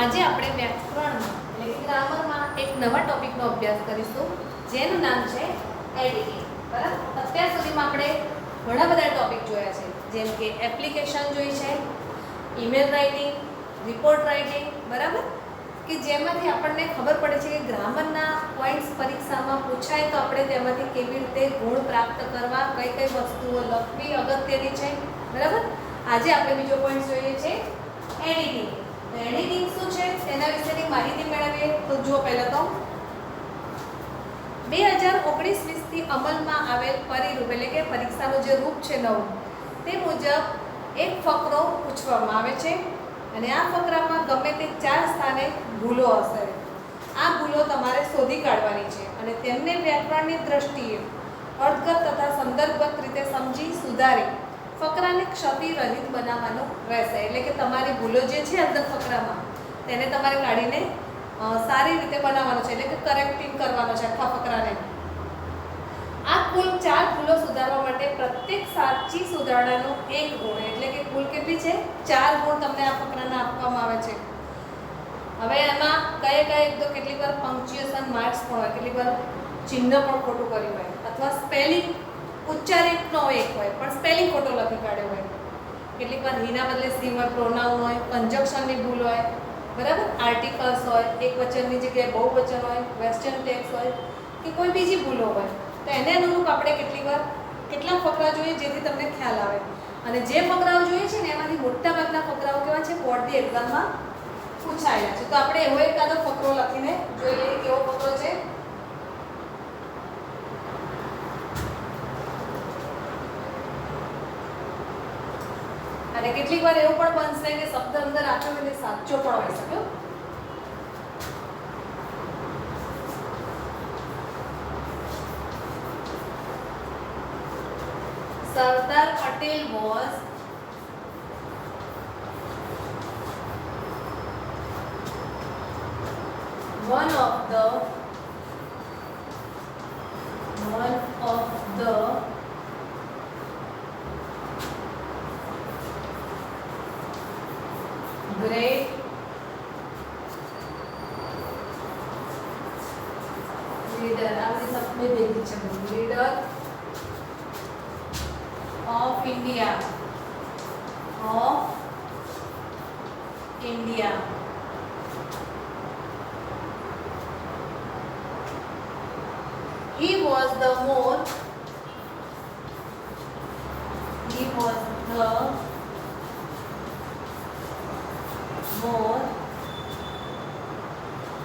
આજે આપણે વ્યાકરણમાં એટલે કે ગ્રામરમાં એક નવા ટોપિકનો અભ્યાસ કરીશું જેનું નામ છે એડિટિંગ. બરાબર, અત્યાર સુધીમાં આપણે ઘણા બધા ટોપિક જોયા છે, જેમ કે એપ્લિકેશન જોઈ છે, ઈમેલ રાઇટિંગ, રિપોર્ટ રાઇટિંગ, બરાબર, કે જેમાંથી આપણને ખબર પડે છે કે ગ્રામરના પોઈન્ટ્સ પરીક્ષામાં પૂછાય તો આપણે તેમાંથી કેવી રીતે ગુણ પ્રાપ્ત કરવા, કઈ કઈ વસ્તુઓ લખવી અગત્યની છે. બરાબર, આજે આપણે બીજો પોઈન્ટ જોઈએ છે એડિટિંગ. એડિટિંગ શું છે તેના વિશેની માહિતી મેળવીએ તો જો પહેલા તો 2019-20 થી અમલમાં આવેલ પરિરૂપ એટલે કે પરીક્ષાનું જે રૂપ છે નવું, તે મુજબ એક ફકરો પૂછવામાં આવે છે અને આ ફકરામાં ગમે તે 4 સ્થાને ભૂલો હશે. આ ભૂલો તમારે શોધી કાઢવાની છે અને તેમને વ્યાકરણની દ્રષ્ટિએ અર્થગત તથા સંદર્ભગત રીતે સમજી સુધારી ફકરાને ક્ષતિરહિત બનાવવાનો રહેશે. એટલે કે તમારી ભૂલો જે છે અંદર ફકરામાં તેને તમારે કાઢીને સારી રીતે બનાવવાનો છે, એટલે કે કરેક્ટિંગ કરવાનો છે આખા ફકરાને. આ કુલ 4 ભૂલો સુધારવા માટે પ્રત્યેક સાચી સુધારણાનો 1 ગુણ, એટલે કે કુલ કેટલી છે 4 ગુણ તમને આ ફકરાના આપવામાં આવે છે. હવે એમાં કયા એક તો કેટલીક વાર પંક્ચ્યુએશન માર્ક્સ પણ હોય, કેટલીક વાર ચિહ્ન પણ ખોટું કર્યું હોય, અથવા સ્પેલિંગ ઉચ્ચારિતનો એક હોય પણ સ્પેલિંગ ખોટો લખી કાઢ્યો હોય, કેટલીક વાર હીના બદલે સી માં પ્રોનાઉન હોય, કંજક્શનની ભૂલ હોય, બરાબર, આર્ટિકલ્સ હોય, એક વચનની જગ્યાએ બહુવચન હોય, ક્વેશ્ચન ટેક્સ હોય કે કોઈ બીજી ભૂલો હોય. તો એને અનુરૂપ આપણે કેટલા ફકરા જોઈએ જેથી તમને ખ્યાલ આવે. અને જે ફકરાઓ જોઈએ છે ને એમાંથી મોટા ભાગના ફકરાઓ કેવા છે બોર્ડની એક્ઝામમાં પૂછાયેલા છે. તો આપણે એવો એકાદો ફકરો લખીને જોઈએ કેવો ફકરો છે. અને કેટલીક વાર એવું પણ બનશે કે શબ્દ અંદર આપ્યો એટલે સાચો પણ હોઈ શકે. Sardar Patel was one of the great leader. आपने सबने देखी है leader of India. He was the more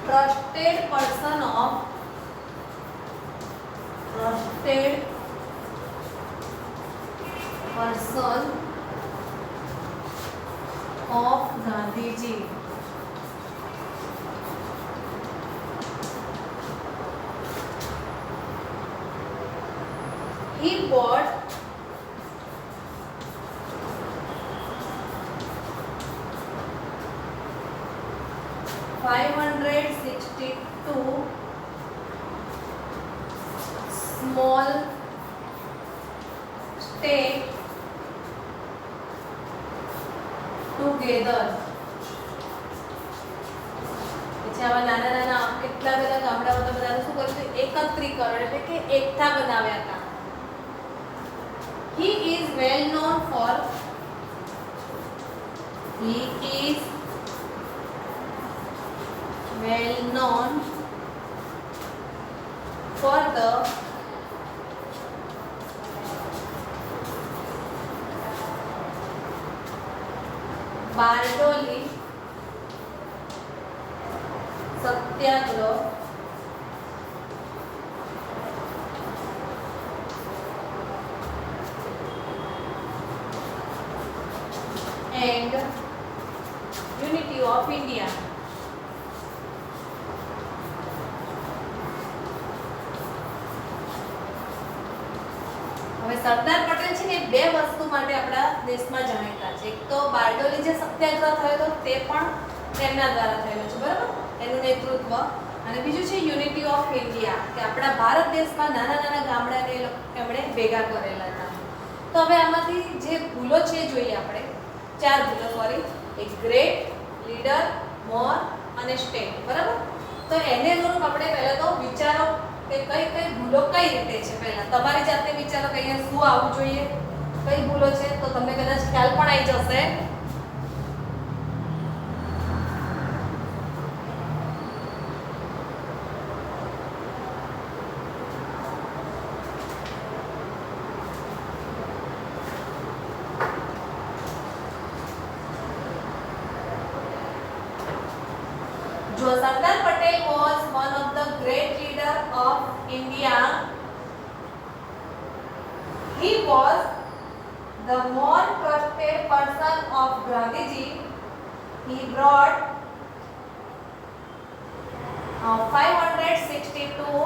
trusted person of Gandhiji. He bought $562 small state together. આવા નાના નાના કેટલા બધા ગામડાઓ તો બધાનું શું કર્યું છે એકત્રીકરણ એટલે કે એકતા બનાવ્યા હતા. He is well known for the Bardoli Satyagraha and Unity of India. હવે સરદાર પટેલ છે ને બે વસ્તુ માટે આપણા દેશમાં જાણીતા છે. એક તો બારડોલી જે સત્યાગ્રહ થયો હતો તે પણ તેમના દ્વારા થયેલો છે, બરાબર, એનું નેતૃત્વ. અને બીજું છે યુનિટી ઓફ ઇન્ડિયા, કે આપણા ભારત દેશમાં નાના નાના ગામડાને એમણે ભેગા કરેલા હતા. તો હવે આમાંથી જે ભૂલો છે જોઈએ આપણે, 4 ભૂલો, સોરી. એક ગ્રેટ લીડર, મોર અને સ્ટેટ, બરાબર. તો એને અનુરૂપ આપણે પહેલા તો વિચારો કે કઈ કઈ ભૂલો કઈ રીતે છે. પહેલા તમારી જાતે વિચારો કે અહીંયા શું આવવું જોઈએ, કઈ ભૂલો છે, તો તમને કદાચ ખ્યાલ પણ આવી જશે. જો Sardar Patel was one of the great leader of India. He was the more trusted person of Gandhiji. He brought 562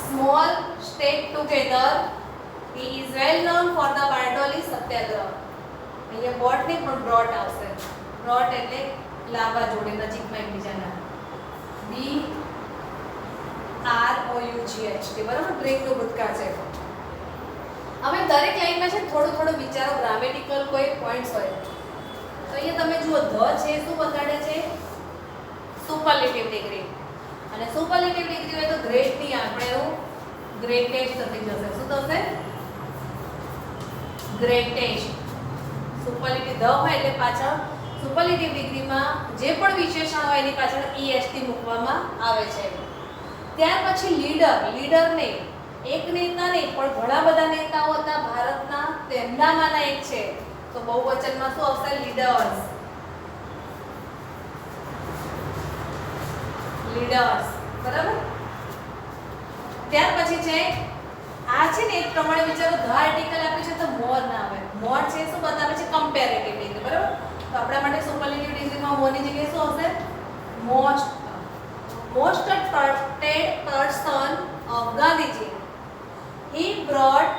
small states together. He is well known for the Bardoli Satyagraha. અહીંયા બોટ ની પણ બ્રોટ આવશે. Brought એટલે લાવવા જોડે નજીકમાં એકબીજાના. BROUGHT, બરાબર. ડ્રિંકનું ભૂતકાળ છે. હવે દરેક લાઈનમાં છે થોડું થોડું વિચારો, ગ્રામેટિકલ કોઈ પોઈન્ટ્સ હોય. તો અહીંયા તમે જુઓ ધ છે શું બતાડે છે? Superlative degree. અને સુપરલેટિવ ડિગ્રી હોય તો ગ્રેટ ની આપણે એનું ગ્રેટેસ્ટ થઈ જશે. શું થશે? ગ્રેટેસ્ટ. સુપરલેટિવ ધ હોય એટલે પાછળ સુપરલેટિવ ડિગ્રીમાં જે પણ વિશેષણ હોય એની પાછળ EST મૂકવામાં આવે છે. ત્યાર પછી લીડર. લીડર ને એક નેતા નહીં પણ ઘણા બધા નેતાઓ હતા ભારતના, તેમનામાંના એક છે. તો બહુવચનમાં શું આવશે? લીડર્સ. લીડર્સ, બરાબર. ત્યાર પછી છે આ છે ને એક પ્રમાણે વિચારો ધ આર્ટિકલ આપ્યું છે તો મોર ના આવે. મોર છે શું બતાવે છે? કમ્પેરેટિવ ડિગ્રી, બરાબર. તો આપણા માટે સુપરલેટિવ ડિગ્રીમાં મોરની જગ્યાએ શું આવશે? Most. Most trusted person of Gandhiji. He brought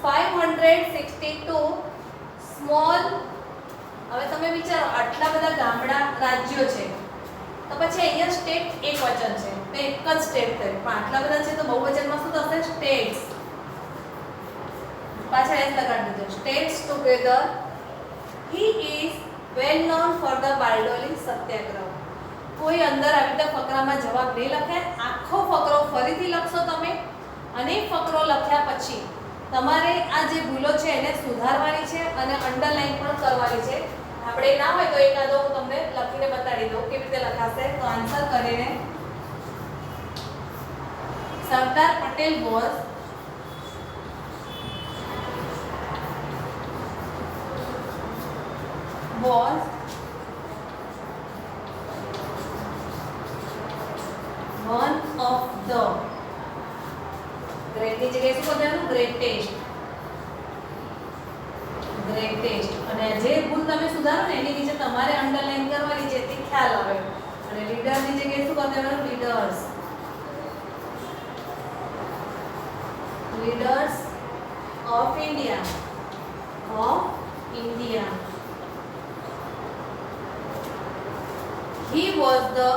562 small. હવે તમે વિચારો આટલા બધા ગામડા રાજ્યો છે તો પછી અહીંયા સ્ટેટ એક વચન છે તો એક જ સ્ટેટ થાય, પણ આટલા બધા છે તો બહુવચનમાં શું થશે? સ્ટેટ્સ. પાછા એસ લગાડી દીધો. States together. He is well known for the Bardoli Satyagraha. કોઈ અંદર આવી રીતે ફકરામાં જવાબ નહીં લખે. આખો ફકરો ફરીથી લખશો તમે અને ફકરો લખ્યા પછી તમારે આ જે ભૂલો છે એને સુધારવાની છે અને અંડરલાઈન પણ કરવાની છે. આપણે ના હોય તો એકાદો હું તમને લખીને બતાડી દઉં કેવી રીતે લખાશે. તો આન્સર કરીને Sardar Patel was one of the great ની જગ્યાએ શું બતાવ્યું? ગ્રેટેસ્ટ. ગ્રેટેસ્ટ. અને જે ભૂલ તમે સુધારો ને એની નીચે તમારે અંડરલાઈન કરવાની જેથી ખ્યાલ આવે. અને લીડર ની જગ્યાએ શું બતાવ્યું? Leaders. Leaders of India. Of India. He was the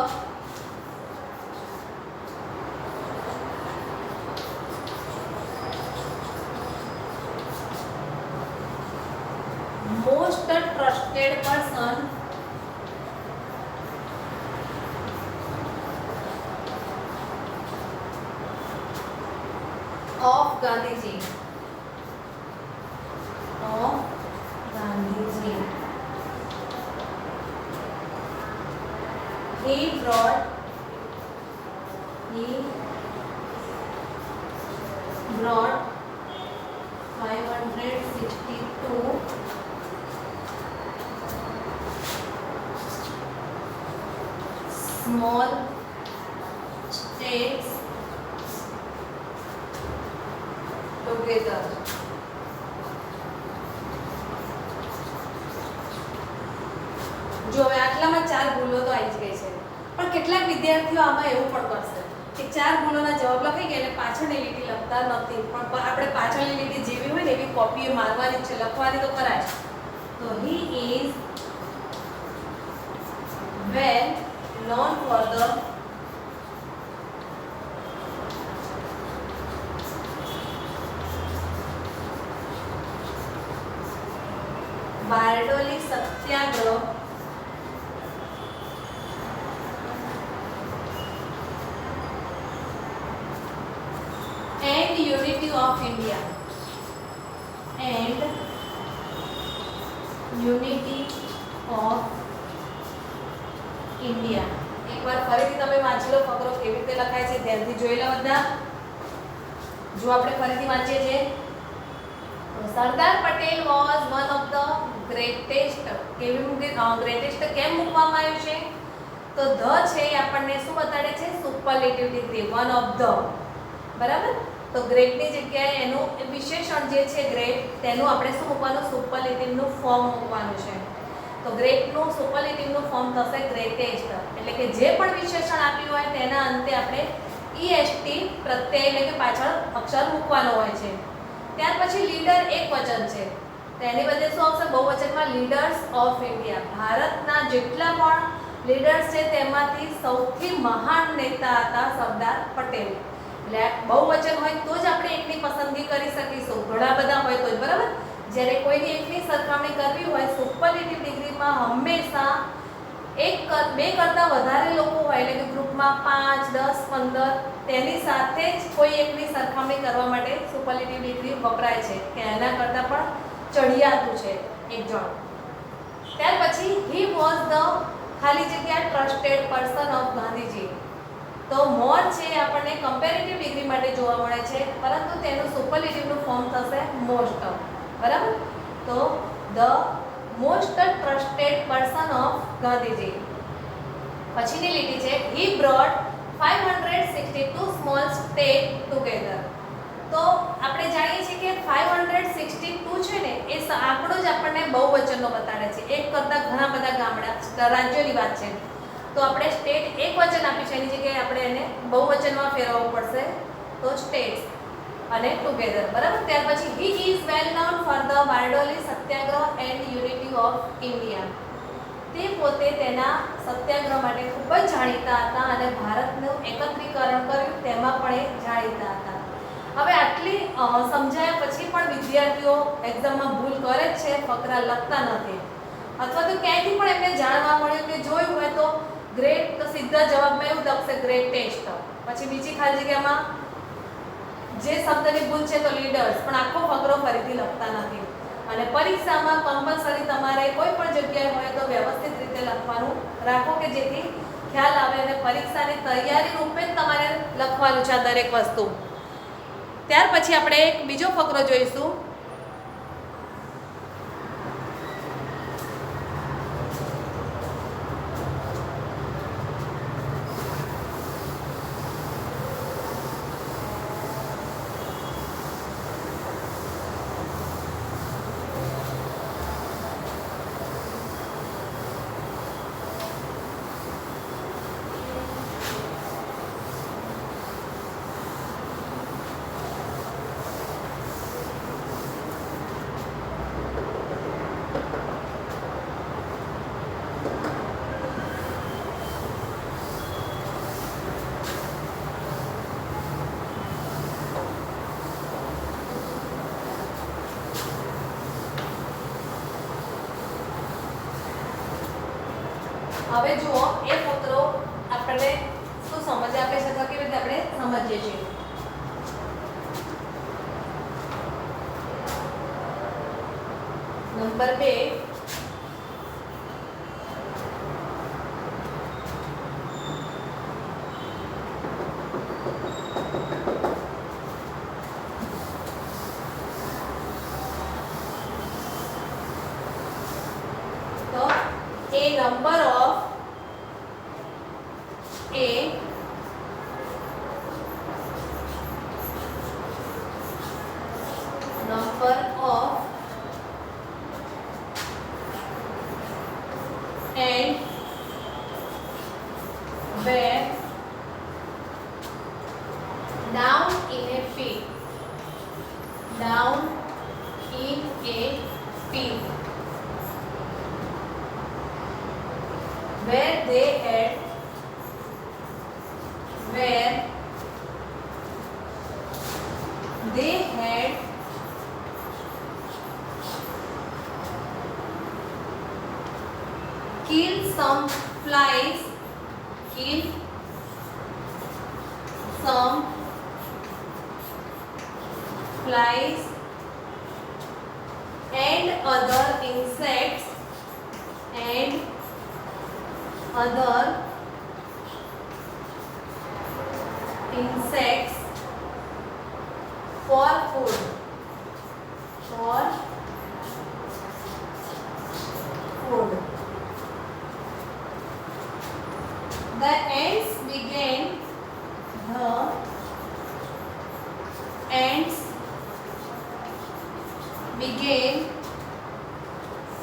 most trusted person of Gandhiji. Of Gandhiji. He brought 562 small states together. જો હવે આટલામાં 4 ભૂલો તો આવી જ ગઈ છે, પણ કેટલાક વિદ્યાર્થીઓ આમાં એવું પણ કરશે કે 4 ભૂલોના જવાબ લખાઈ ગયા અને પાછળની લીટી લખતા નથી, પણ આપણે પાછળની લીટી જેવી હોય ને એવી કોપી મારવાની છે, લખવાની તો કરાય. તો he is well known for the Bardoli Satyagraha unity of India and unity of India. એકવાર ફરીથી તમે વાંચી લો ફકરો કેવી રીતે લખાય છે, ધ્યાનથી જોઈ લો બધા. જો આપણે ફરીથી વાંચીએ છીએ, Sardar Patel was one of the greatest. Greatest કેમ મૂકવામાં આવ્યું છે? તો ધ છે એ આપણને શું બતાડે છે? Superlative degree, one of the. બરાબર? તો ગ્રેટની જગ્યાએ એનું વિશેષણ જે છે ગ્રેટ, તેનું આપણે શું મૂકવાનું? સુપરલેટિવનું ફોર્મ મૂકવાનું છે. તો ગ્રેટનું સુપરલેટિવનું ફોર્મ થશે ગ્રેટેસ્ટ. એટલે કે જે પણ વિશેષણ આપ્યું હોય તેના અંતે આપણે EST પ્રત્યય એટલે કે પાછળ અક્ષર મૂકવાનો હોય છે. ત્યાર પછી લીડર એક વચન છે, તો એની બદલે શું આવશે? બહુવચનમાં લીડર્સ ઓફ ઇન્ડિયા. ભારતના જેટલા પણ લીડર્સ છે તેમાંથી સૌથી મહાન નેતા હતા સરદાર પટેલ. એટલે બહુવચન હોય તો જ આપણે એકની પસંદગી કરી શકીશું, ઘણા બધા હોય તો જ. બરાબર? જ્યારે કોઈની એકની સરખામણી કરવી હોય સુપરલેટિવ ડિગ્રીમાં હંમેશા બે કરતાં વધારે લોકો હોય, એટલે કે ગ્રુપમાં 5, 10, 15, તેની સાથે જ કોઈ એકની સરખામણી કરવા માટે સુપરલેટિવ ડિગ્રી વપરાય છે કે એના કરતાં પણ ચડિયાતું છે એક જણ. ત્યાર પછી હી વોઝ ધ ખાલી જગ્યા ટ્રસ્ટેડ પર્સન ઓફ ગાંધીજી. તો મોર છે આપણને કમ્પેરેટિવ ડિગ્રી માટે જોવા મળે છે, પરંતુ તેનું સુપરલેટિવનું ફોર્મ થશે મોસ્ટ. બરાબર? તો the most trusted person of Gandhiji. પછીની લીટી છે હી બ્રોટ 562 સ્મોલ સ્ટેટ ટુગેધર. તો આપણે જાણીએ છીએ કે 562 છે ને એ આંકડો જ આપણને બહુવચનનો બતાડે છે. એક કરતાં ઘણા બધા ગામડા રાજ્યોની વાત છે. તો આપણે સ્ટેટ એક વચન આપ્યું છે, એની જગ્યાએ આપણે એને બહુવચનમાં ફેરવવું પડશે, તો સ્ટેટ્સ અને ટુગેધર. બરાબર? ત્યાર પછી he is well known for the Bardoli Satyagraha and unity of India. તે પોતે તેના સત્યાગ્રહ માટે ખૂબ જ જાણીતા હતા અને ભારતનું એકત્રીકરણ કર્યું તેમાં પણ એ જાણીતા હતા. હવે આટલી સમજાયા પછી પણ વિદ્યાર્થીઓ એક્ઝામમાં ભૂલ કરે જ છે, ફકરા લખતા નથી, અથવા તો ક્યાંયથી પણ એમને જાણવા મળ્યું કે જોયું હોય તો ગ્રેટ, તો સીધા જવાબમાં એવું લખશે ગ્રેટેસ્ટ. પછી બીજી ખાલી જગ્યામાં જે શબ્દની ભૂલ છે તો લીડર્સ, પણ આખો ફકરો ફરીથી લખતા નથી. અને પરીક્ષામાં કમ્પલસરી તમારે કોઈ પણ જગ્યાએ હોય તો વ્યવસ્થિત રીતે લખવાનું રાખો કે જેથી ખ્યાલ આવે અને પરીક્ષાની તૈયારી રૂપે જ તમારે લખવાનું છે આ દરેક વસ્તુ. ત્યાર પછી આપણે એક બીજો ફકરો જોઈશું. હવે જુઓ એ ફકરો આપણને શું સમજ આપે છે તો કેવી રીતે આપણે સમજીએ છીએ. નંબર 2, તો a number of and were down in a pit. Down in a pit. Where they had killed some flies, flies and other insects for food. The ants began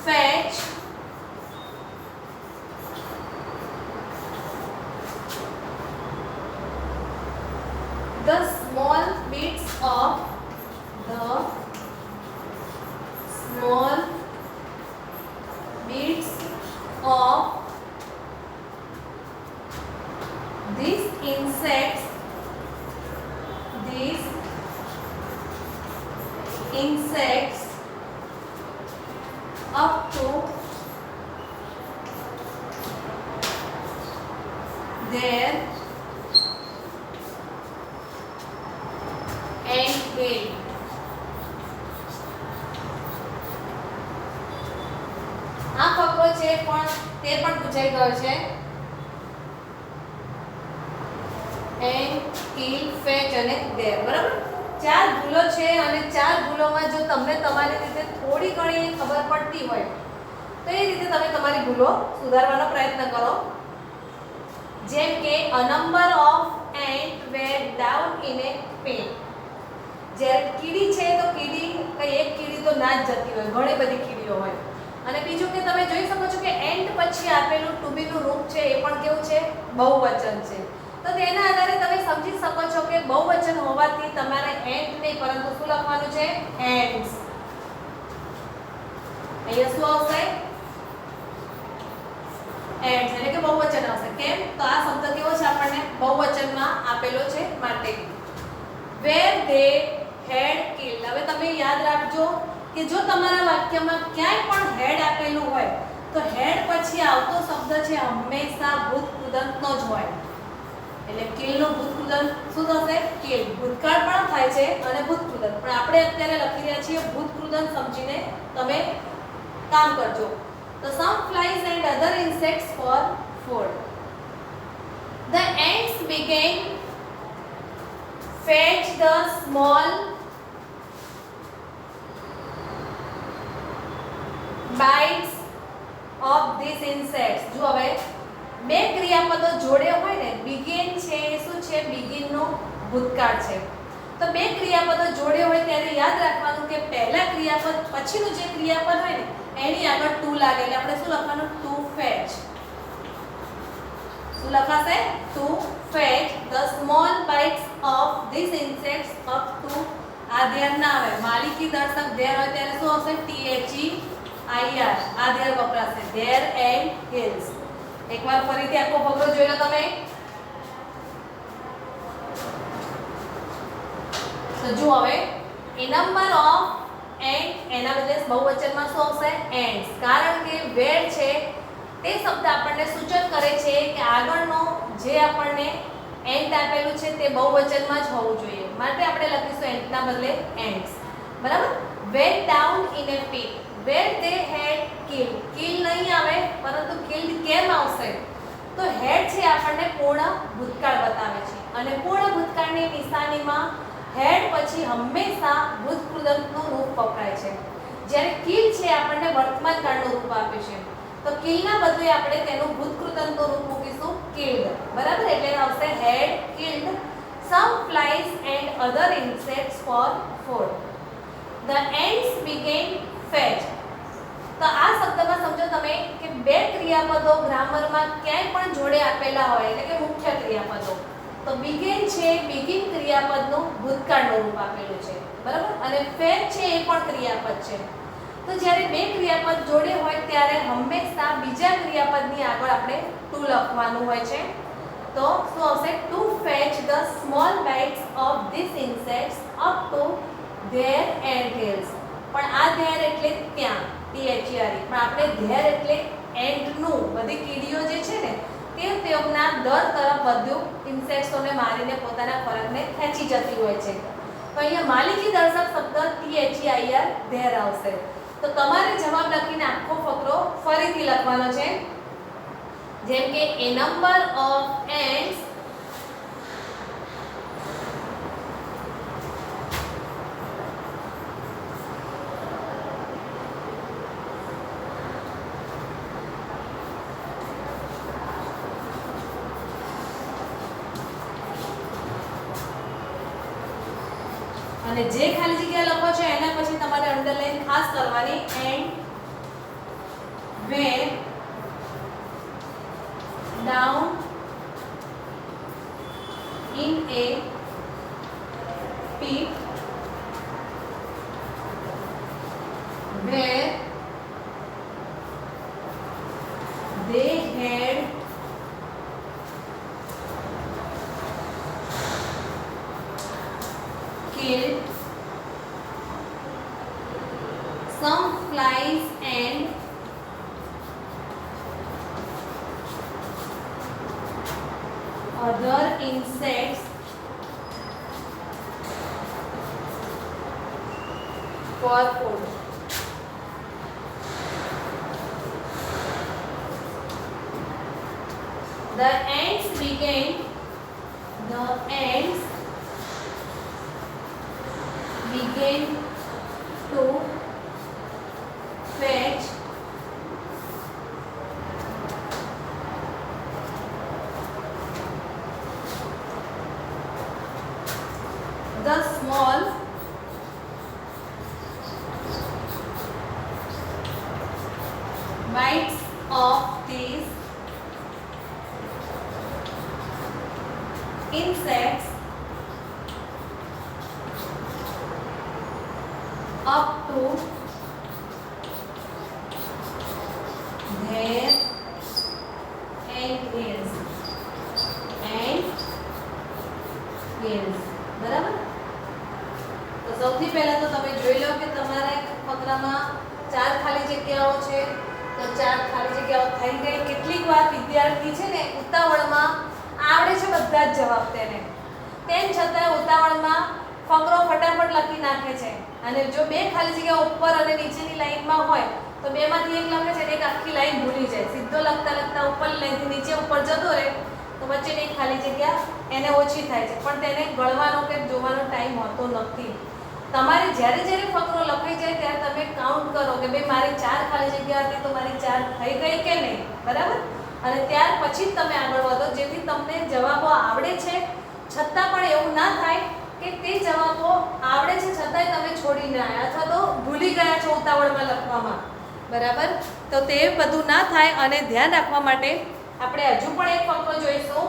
fetch the small bits of these insects up to their ant hill. આ ફકરો છે પણ તે પણ પૂછાઈ ગયો છે. And kill fetch અને there, બરાબર. ચાર ભૂલો છે અને ચાર ભૂલોમાં જો તમને તમારી રીતે થોડી ઘણી ખબર પડતી હોય તો એ રીતે તમે તમારી ભૂલો સુધારવાનો પ્રયત્ન કરો. જેમ કે a number of ants were down in a pit. જ્યારે કીડી છે તો કઈ એક કીડી તો ના જ જતી હોય, ઘણી બધી કીડીઓ હોય. અને બીજું કે તમે જોઈ શકો છો કે એન્ટ પછી આપેલું ટુ બી નું રૂપ છે એ પણ કેવું છે? બહુવચન છે. તો તેના આધારે તમે સમજી શકો છો કે બહુવચન હોવાથી તમારે એન્ટ નહીં પરંતુ શું લખવાનું છે? એન્ટ્સ. અહીંયા શું આવશે? એન્ટ્સ એટલે કે બહુવચન આવશે. કેમ? તો આ શબ્દ કેવો છે? આપણને બહુવચનમાં આપેલો છે માટે. where they had killed. હવે તમે યાદ રાખજો કે જો તમારા વાક્યમાં ક્યાંય પણ હેડ આપેલું હોય તો હેડ પછી આવતો શબ્દ છે હંમેશા ભૂતકૃદંતનો જ હોય. એટલે કિલ નું ભૂતકૃદંત શું થશે? કિલ. ભૂતકાળ પણ થાય છે અને ભૂતકૃદંત, પણ આપણે અત્યારે લખી રહ્યા છીએ ભૂતકૃદંત સમજીને તમે કામ કરજો. તો some flies and other insects for food. The ants began fetch the small bites of these insects. જો હવે બે ક્રિયાપદો જોડે હોય ને, begin છે એ શું છે? begin નો ભૂતકાળ છે. તો બે ક્રિયાપદો જોડે હોય ત્યારે યાદ રાખવાનું કે પહેલા ક્રિયાપદ પછીનું જે ક્રિયાપદ હોય ને એની આગળ ટુ લાગે એટલે આપણે શું લખવાનું? To fetch. શું લખાશે? To fetch the small bites of these insects up to. આ ધેર ના આવે, માલિકી દર્શક ધેર હોય ત્યારે શું આવશે? THEIR. આ ધેર વપરાશે. There and hills. એકવાર ફરીથી આખો ફકરો જોઈ લો તમે. તો જો હવે a number of ant, એના બદલે બહુવચનમાં શું આવશે? ants. કારણ કે where છે તે શબ્દ આપણને સૂચન કરે છે કે આગળનો જે આપણને એન્ટ આપેલું છે તે બહુવચનમાં જ હોવું જોઈએ. માટે આપણે લખીશું એન્ટના બદલે એન્ટ્સ. બરાબર. went down in a pit where they had killed. kill નહીં આવે પરંતુ killed કેમ આવશે? તો had છે આપણને પૂર્ણ ભૂતકાળ બતાવે છે અને પૂર્ણ ભૂતકાળની નિશાનીમાં had પછી હંમેશા ભૂતકૃદંતનું રૂપ વપરાય છે. જ્યારે kill છે આપણને વર્તમાન કાળનું રૂપ આપે છે. તો kill ના બદલે આપણે તેનું ભૂતકૃદંતનું રૂપ મૂકીશું killed. બરાબર. એટલે આવશે had killed some flies and other insects for food. The ants began fetch. તો આ શબ્દમાં સમજો તમે કે બે ક્રિયાપદો ગ્રામરમાં ક્યાંય પણ જોડે આપેલા હોય એટલે કે મુખ્ય ક્રિયાપદો. તો begin છે, begin ક્રિયાપદનું ભૂતકાળનું રૂપ આપેલું છે. બરાબર. અને fetch છે એ પણ ક્રિયાપદ છે. તો જ્યારે બે ક્રિયાપદ જોડે હોય ત્યારે હંમેશા બીજા ક્રિયાપદની આગળ આપણે ટુ લખવાનું હોય છે. તો શું આવશે? To fetch the small bites of this insects up to there and hills. પણ આ ધેર એટલે ત્યાં, THERE. પણ આપણે ધેર એટલે એન્ડનું, બધી કીડીઓ જે છે ને તે તેઓના દર તરફ વધુ ઇન્સેક્ટ્સોને મારીને પોતાના ખોરાકને ખેંચી જતી હોય છે. તો અહીંયા માલિકી દર્શક શબ્દ THEIR ધેર આવશે. તો તમારે જવાબ લખીને આખો ફકરો ફરીથી લખવાનો છે. જેમ કે a number of ants અને જે ખાલી જગ્યા લખો છો એના પછી તમારે અંડરલાઈન ખાસ કરવાની and went down in a pit where they had killed some flies and other insects for food. The ants began to fetch the small bites of these insects up to their ankles. બરાબર. તો સૌથી પહેલા તો તમે જોઈ લો કે તમારા ફકરામાં 4 ખાલી જગ્યાઓ છે. તો 4 ખાલી જગ્યાઓ થઈ ગઈ. કેટલીક વાર વિદ્યાર્થી છે ને ઉતાવળમાં આવડે છે બધા જ જવાબ તેને, તેમ છતાં ઉતાવળમાં ફકરો ફટાફટ લખી નાખે છે. અને જો 2 ખાલી જગ્યા ઉપર અને નીચેની લાઈનમાં હોય તો બેમાંથી એક લખે છે ને એક આખી લાઈન ભૂલી જાય. સીધો લખતા લખતા ઉપરની લાઈનથી નીચે ઉપર જતો રહે તો વચ્ચેની એક ખાલી જગ્યા એને ઓછી થાય છે, પણ તેને ગણવાનો કે જોવાનો ટાઈમ હોતો નથી. તમારે જ્યારે જ્યારે ફકરો લખાઈ જાય ત્યારે તમે કાઉન્ટ કરો કે ભાઈ મારી 4 ખાલી જગ્યા હતી તો મારી 4 થઈ ગઈ કે નહીં. બરાબર. અને ત્યાર પછી જ તમે આગળ વધો, જેથી તમને જવાબો આવડે છે છતાં પણ એવું ના થાય કે તે જવાબો આવડે છે છતાંય તમે છોડીને આવ્યા અથવા તો ભૂલી ગયા છો ઉતાવળમાં લખવામાં. બરાબર. તો તે બધું ના થાય અને ધ્યાન રાખવા માટે આપણે હજુ પણ એક ફકરો જોઈશું.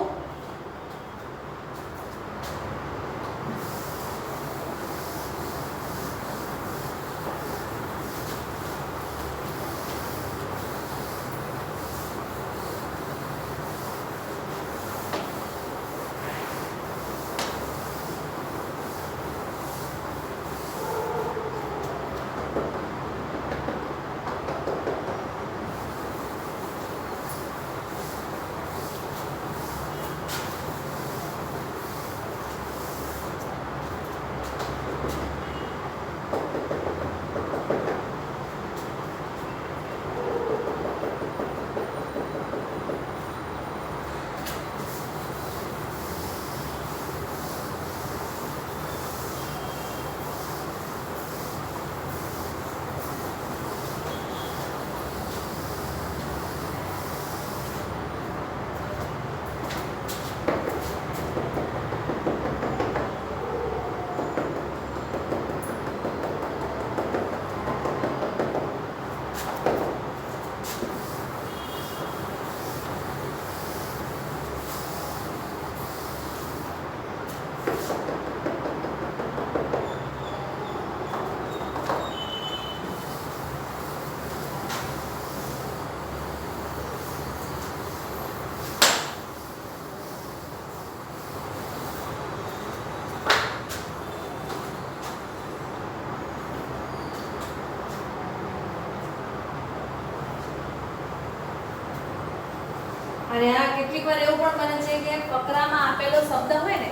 અને આ કેટલીક વાર એવું પણ બને છે કે ફકરામાં આપેલો શબ્દ હોય ને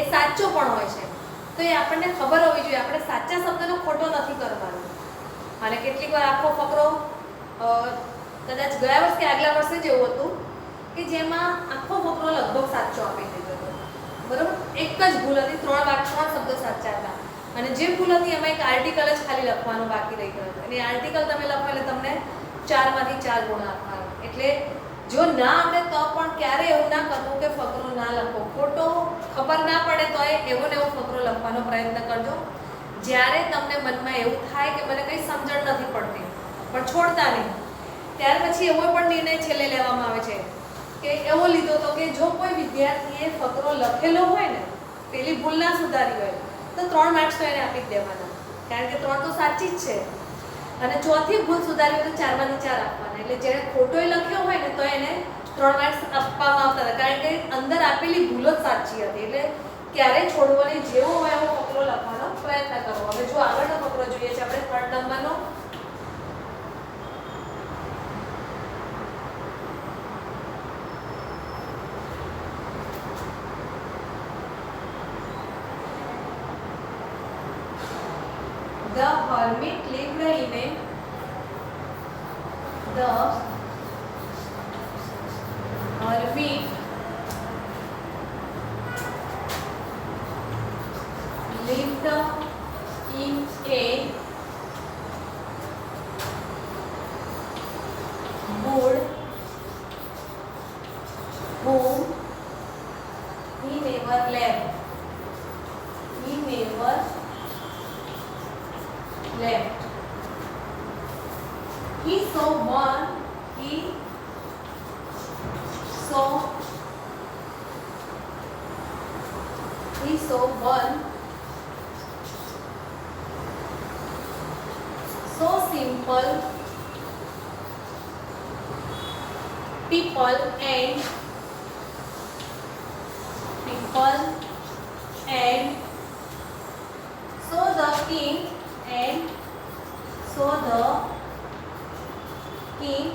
એ સાચો પણ હોય છે, તો એ આપણને ખબર હોવી જોઈએ, આપણે સાચા શબ્દનો ખોટો નથી કરવાનો. અને કેટલીક વાર આખો ફકરો કદાચ ગયા વર્ષ કે આગલા વર્ષે જ એવું હતું કે જેમાં આખો ફકરો લગભગ સાચો આપી દીધો હતો, બરોબર. એક જ ભૂલ હતી, 3 શબ્દો સાચા હતા, અને જે ભૂલ હતી એમાં એક આર્ટિકલ જ ખાલી લખવાનો બાકી રહી ગયો હતો, અને એ આર્ટિકલ તમે લખો એટલે તમને 4 માંથી 4 ગુણ આપવાનો. એટલે જો ના આવડે તો પણ ક્યારે એવું ના કરવું કે ફકરો ના લખો, ખોટો ખબર ના પડે તો એવો ને એવો ફકરો લખવાનો પ્રયત્ન કરજો. જ્યારે તમને મનમાં એવું થાય કે મને કંઈ સમજણ નથી પડતી, પણ છોડતા નહીં. ત્યાર પછી એવો પણ નિર્ણય છેલ્લે લેવામાં આવે છે કે એવો લીધો તો કે જો કોઈ વિદ્યાર્થીએ ફકરો લખેલો હોય ને, પેલી ભૂલ ના સુધારી હોય, તો 3 માર્ક્સ તો એને આપી જ દેવાના, કારણ કે 3 તો સાચી જ છે, અને ચોથી ભૂલ સુધારી હોય તો 4 માંથી 4 આપવાના. એટલે જેણે ખોટોય લખ્યો હોય ને તો એને 3 માર્ક્સ આપવામાં આવતા હતા, કારણ કે અંદર આપેલી ભૂલો જ સાચી હતી. એટલે ક્યારેય છોડવો નહીં, જેવો હોય એવો ફકરો લખવાનો પ્રયત્ન કરવો. હવે જો આગળનો ફકરો જોઈએ છે આપણે 3rd નંબરનો. The hermit lived in a The hermit lived in a wood whom he never left. He never left. He saw one so simple people and so the king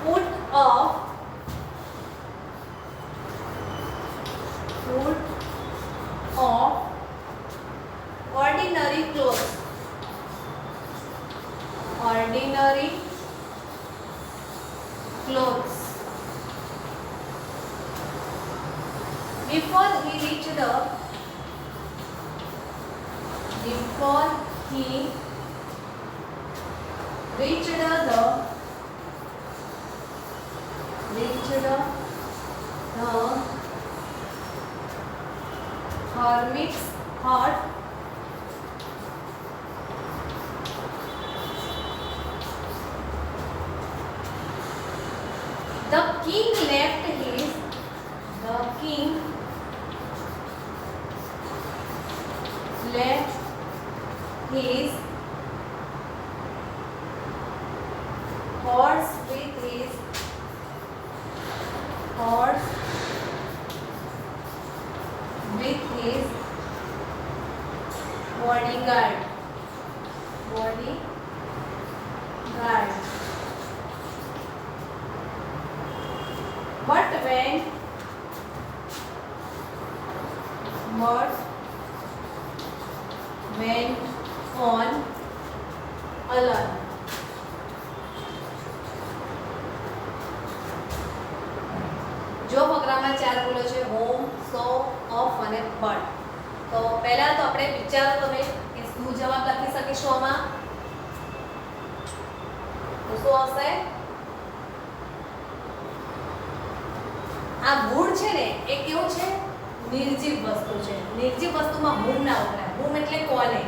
put off ordinary clothes before he reached the hermit's hut. The king left his horse with his bodyguard. But when went on alone. જો ફકરામાં 4 ભૂલો છે, home, so, of અને but. તો પહેલા તો આપણે વિચારો તમે કે શું જવાબ લખી શકીશું આમાં. તો શું આવશે? આ ગુણ છે ને એ કેવું છે? નિર્જીવ વસ્તુ છે. નિર્જીવ વસ્તુમાં હુમ ના વપરાય. હુમ એટલે કોને,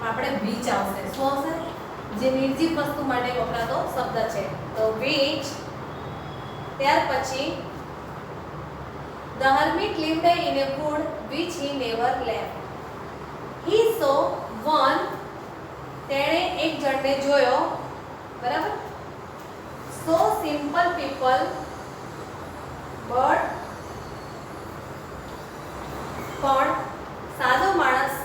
આપણે which આવશે. શું આવશે? જે નિર્જીવ વસ્તુ માટે વપરાતો શબ્દ છે. તો which. ત્યાર પછી the hermit lived in a wood which he never left. He saw one. તેણે એક જણને જોયો, બરાબર. So simple people, but પણ સાદો માણસ,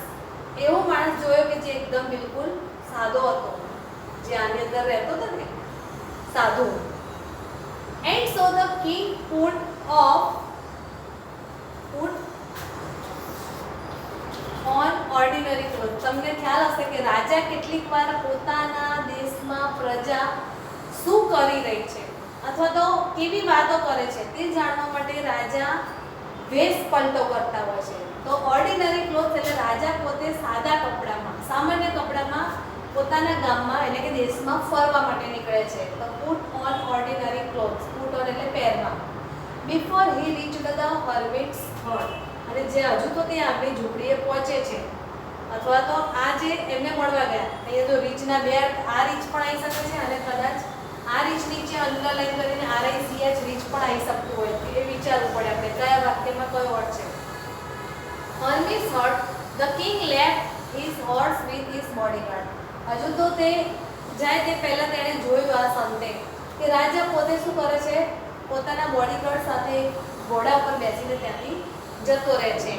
એવો માણસ જોયો કે જે એકદમ બિલકુલ સાદો હતો, જે આની અંદર રહેતો હતો ને, સાધુ. And so the king put ordinary cloth. તમને ખ્યાલ હશે કે રાજા કેટલીક વાર પોતાના દેશમાં પ્રજા શું કરી રહી છે અથવા તો કેવી વાતો કરે છે તે જાણવા માટે રાજા વેશ પલટો કરતા હોય છે. તો ઓર્ડિનરી ક્લોથ એટલે રાજા પોતે સાદા કપડામાં, સામાન્ય કપડામાં પોતાના ગામમાં એટલે કે દેશમાં ફરવા માટે નીકળે છે. તો put on ordinary clothes. Put on એટલે પહેરવા. બિફોર હી રીચ્ડ ધ હર્મિટ્સ હટ. અને જે હજુ તો તે આપણી ઝૂંપડીએ પહોંચે છે અથવા તો આ જે એમને મળવા ગયા, અહીંયા જો રીચના બે આ રીચ પણ આવી શકે છે અને કદાચ આ રીચ નીચે અંડરલાઈન કરીને RICH રીચ પણ આવી શકતું હોય. એ વિચારવું પડે આપણે કયા વાક્યમાં કયો વર્ડ છે. Hermit's hut the king left his horse with his bodyguard. હજુ તો તે જાય તે પહેલા તેણે જોયું આ સંતે કે રાજા પોતે શું કરે છે, પોતાના બોડીગાર્ડ સાથે ઘોડા પર બેસીને ત્યાંથી જતો રહે છે.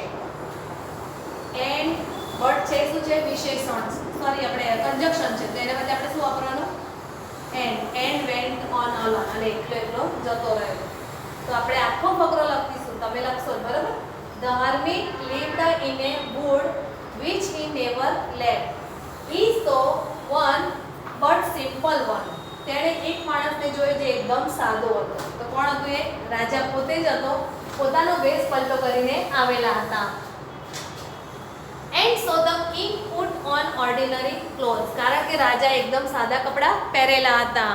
એન્ડ બટ છે શું છે, વિશેષણ, સોરી આપણે કન્જક્શન છે, તો એના માટે આપણે શું વાપરવાનું, એન્ડ વેન્ટ ઓન અલોન, અને એકલો જતો રહ્યો. તો આપણે આખો ફકરો લખીશું, તમે લખશો બરાબર. The hermit lived in a wood which he never left. He saw one but simple one. તેણે એક માણસને જોયો જે એકદમ સાદો હતો. તો કોણ હતું એ? રાજા પોતે જ હતો, પોતાનો વેશ પલટો કરીને આવેલા હતા. And so the king put on ordinary clothes. કારણ કે રાજા એકદમ સાદા કપડાં પહેરેલા હતા.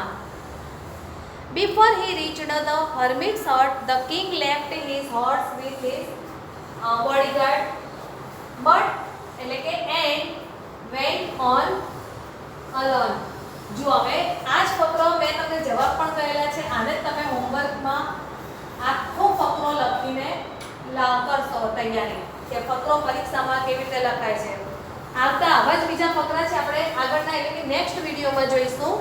Before he reached the hermit's hut, the king left his horse with his bodyguard, but એટલે કે and went on alone. જો હવે આ જ ફકરો મેં તમને જવાબ પણ કહેલા છે, આને જ તમે હોમવર્કમાં આખો ફકરો લખીને કરશો તૈયારી કે ફકરો પરીક્ષામાં કેવી રીતે લખાય છે. આવતા આવા જ બીજા ફકરા છે આપણે આગળના એટલે કે નેક્સ્ટ વિડીયોમાં જોઈશું.